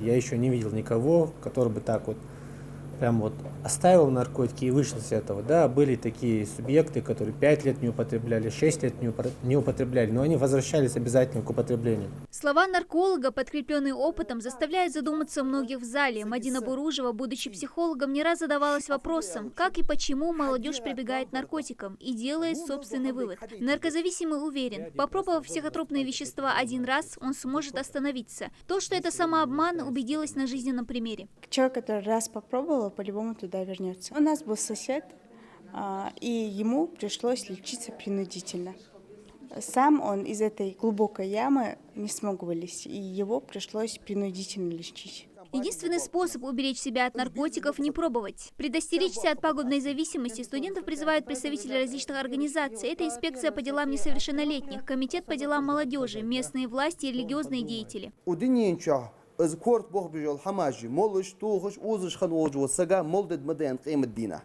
Я еще не видел никого, который бы так вот прям вот оставил наркотики и вышел с этого. Да, были такие субъекты, которые 5 лет не употребляли, 6 лет не употребляли, но они возвращались обязательно к употреблению. Слова нарколога, подкрепленные опытом, заставляют задуматься многих в зале. Мадина Буружева, будучи психологом, не раз задавалась вопросом, как и почему молодежь прибегает к наркотикам, и делает собственный вывод. Наркозависимый уверен, попробовав психотропные вещества один раз, он сможет остановиться. То, что это самообман, убедилась на жизненном примере. Человек, который раз попробовал, по-любому туда вернется. У нас был сосед, и ему пришлось лечиться принудительно. Сам он из этой глубокой ямы не смог вылезти, и его пришлось принудительно лечить. Единственный способ уберечь себя от наркотиков – не пробовать. Предостеречься от пагубной зависимости студентов призывают представители различных организаций. Это инспекция по делам несовершеннолетних, комитет по делам молодежи, местные власти и религиозные деятели. Азкорт бог бежал хамажи, молож, тухош, узыш ханожу, сага, молдед маден, قيمة دينا.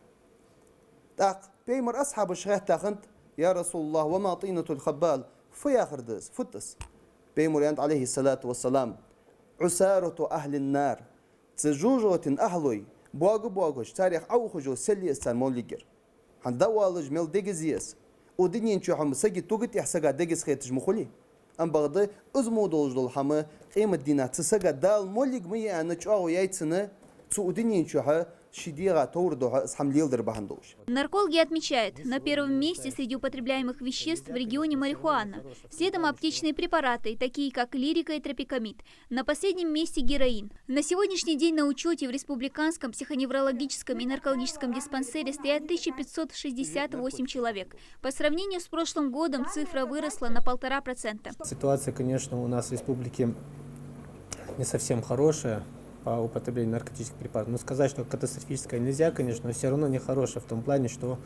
Так, пеймар асхаб шахт тахант, я Расулуллах, ва матинатул хаббал, фияхрдас, футас. Пеймар янт алейхи салату вассалам, усарату ахлин нар, цежужотин ахлой, богу, тарих аухужу, селиестан моллигер. Хандавалыж мел дегизиес, удинин чухам саги тугит яхсага дегиз хейтж мухули. أم بعض أزمودوج للحما قيمة دينا تسجع دال مولج مية أنا شو يايتسنا سعوديين شوها شديرة توردها اسحمليل دربهندوش. Наркологи отмечают, на первом месте среди употребляемых веществ в регионе марихуана. Следом аптечные препараты, такие как лирика и тропикамид. На последнем месте героин. На сегодняшний день на учете в Республиканском психоневрологическом и наркологическом диспансере стоят 1568 человек. По сравнению с прошлым годом цифра выросла на 1,5%. Ситуация, конечно, у нас в республике не совсем хорошая по употреблению наркотических препаратов. Но сказать, что катастрофическое нельзя, конечно, но все равно нехорошее в том плане, что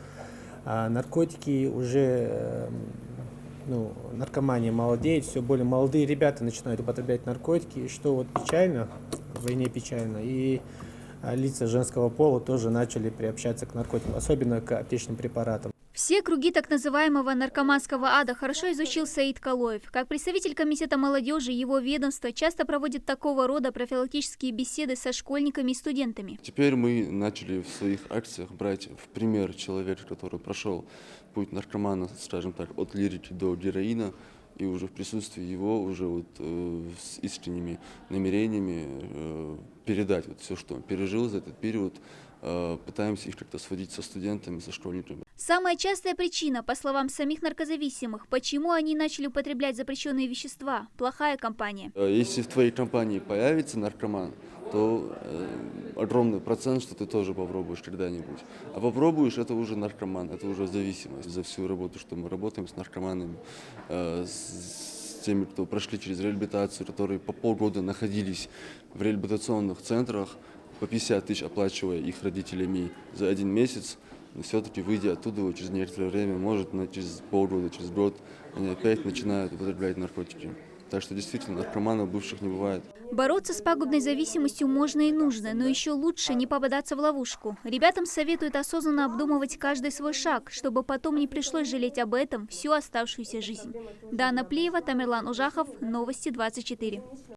наркотики уже, наркомания молодеет, все более молодые ребята начинают употреблять наркотики, и что вот печально, в войне печально, и лица женского пола тоже начали приобщаться к наркотикам, особенно к аптечным препаратам. Все круги так называемого наркоманского ада хорошо изучил Саид Калоев. Как представитель комитета молодежи, его ведомство часто проводит такого рода профилактические беседы со школьниками и студентами. Теперь мы начали в своих акциях брать в пример человека, который прошел путь наркомана, скажем так, от лирики до героина, и уже в присутствии его, уже с искренними намерениями передать все, что он пережил за этот период. Пытаемся их как-то сводить со студентами, со школьниками. Самая частая причина, по словам самих наркозависимых, почему они начали употреблять запрещенные вещества – плохая компания. Если в твоей компании появится наркоман, то огромный процент, что ты тоже попробуешь когда-нибудь. А попробуешь – это уже наркоман, это уже зависимость. За всю работу, что мы работаем с наркоманами, с теми, кто прошли через реабилитацию, которые по полгода находились в реабилитационных центрах, по 50 тысяч оплачивая их родителями за 1 месяц, но все-таки выйдя оттуда через некоторое время, может через полгода, через год, они опять начинают употреблять наркотики. Так что действительно наркоманов бывших не бывает. Бороться с пагубной зависимостью можно и нужно, но еще лучше не попадаться в ловушку. Ребятам советуют осознанно обдумывать каждый свой шаг, чтобы потом не пришлось жалеть об этом всю оставшуюся жизнь. Дана Плиева, Тамерлан Ужахов, Новости 24.